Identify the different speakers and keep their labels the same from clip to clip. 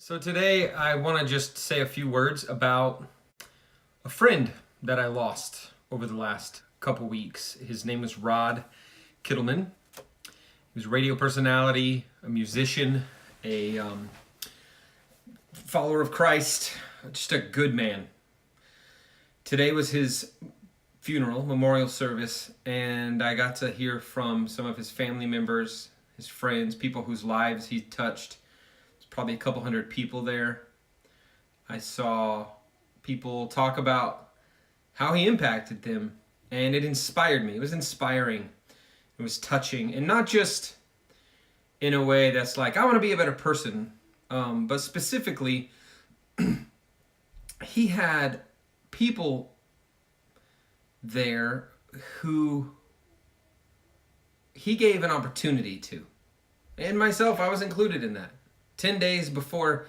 Speaker 1: So today I want to just say a few words about a friend that I lost over the last couple weeks. His name was Rod Kittleman. He was a radio personality, a musician, a follower of Christ, just a good man. Today was his funeral, memorial service, and I got to hear from some of his family members, his friends, people whose lives he touched. Probably a couple hundred people there. I saw people talk about how he impacted them, and it inspired me. It was inspiring. It was touching, and not just in a way that's like, I want to be a better person, but specifically, he had people there who he gave an opportunity to. And myself, I was included in that. 10 days before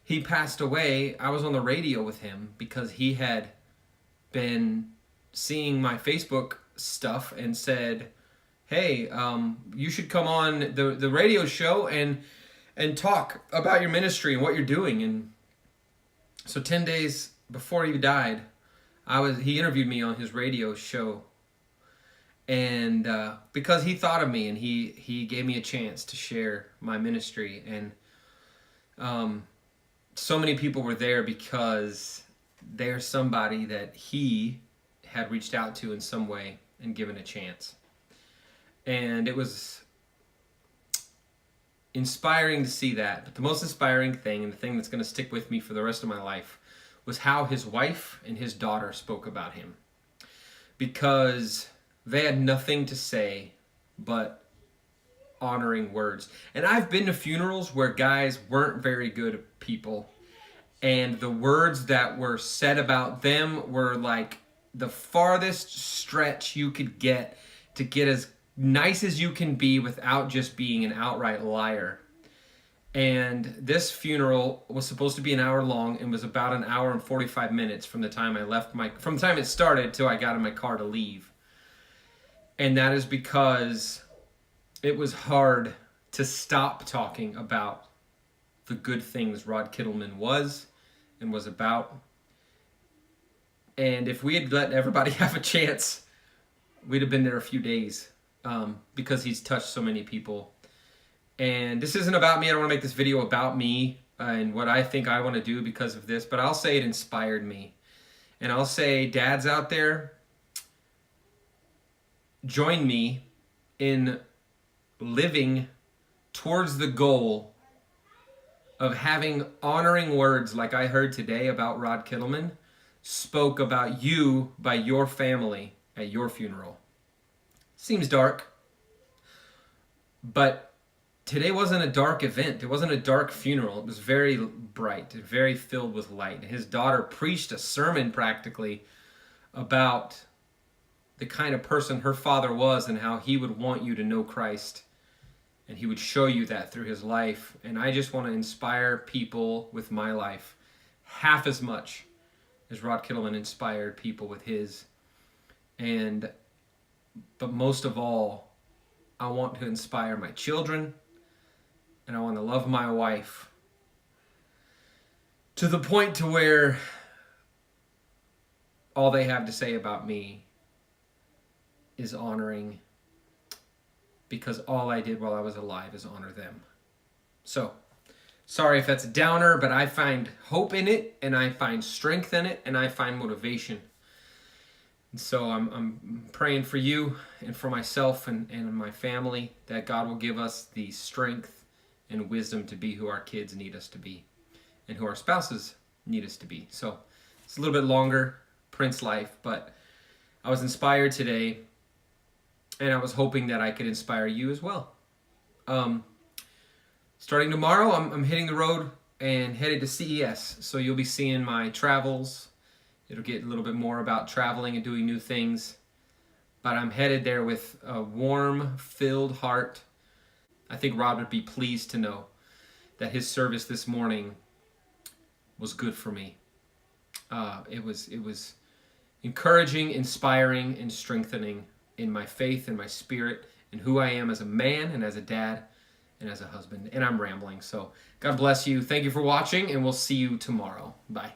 Speaker 1: he passed away, I was on the radio with him because he had been seeing my Facebook stuff and said, hey, you should come on the radio show and talk about your ministry and what you're doing. And so 10 days before he died, he interviewed me on his radio show. And because he thought of me and he gave me a chance to share my ministry. And so many people were there because they're somebody that he had reached out to in some way and given a chance. And it was inspiring to see that. But the most inspiring thing, and the thing that's going to stick with me for the rest of my life, was how his wife and his daughter spoke about him. Because they had nothing to say but honoring words. And I've been to funerals where guys weren't very good people, and the words that were said about them were like the farthest stretch you could get to get as nice as you can be without just being an outright liar. And this funeral was supposed to be an hour long and was about an hour and 45 minutes from the time from the time it started till I got in my car to leave. And that is because it was hard to stop talking about the good things Rod Kittleman was and was about. And if we had let everybody have a chance, we'd have been there a few days, because he's touched so many people. And this isn't about me. I don't want to make this video about me and what I think I want to do because of this, but I'll say it inspired me. And I'll say, dads out there, join me in living towards the goal of having honoring words like I heard today about Rod Kittleman spoke about you by your family at your funeral. Seems dark, but today wasn't a dark event. It wasn't a dark funeral. It was very bright, very filled with light. His daughter preached a sermon practically about the kind of person her father was and how he would want you to know Christ. And he would show you that through his life. And I just want to inspire people with my life half as much as Rod Kittleman inspired people with his. But most of all, I want to inspire my children, and I want to love my wife to the point to where all they have to say about me is honoring, because all I did while I was alive is honor them. So, sorry if that's a downer, but I find hope in it, and I find strength in it, and I find motivation. And so I'm praying for you and for myself and my family that God will give us the strength and wisdom to be who our kids need us to be and who our spouses need us to be. So it's a little bit longer, PrinceLife, but I was inspired today, and I was hoping that I could inspire you as well. Starting tomorrow, I'm hitting the road and headed to CES. So you'll be seeing my travels. It'll get a little bit more about traveling and doing new things. But I'm headed there with a warm, filled heart. I think Rod would be pleased to know that his service this morning was good for me. It was encouraging, inspiring, and strengthening in my faith and my spirit and who I am as a man and as a dad and as a husband. And I'm rambling, so God bless you. Thank you for watching, and we'll see you tomorrow. Bye.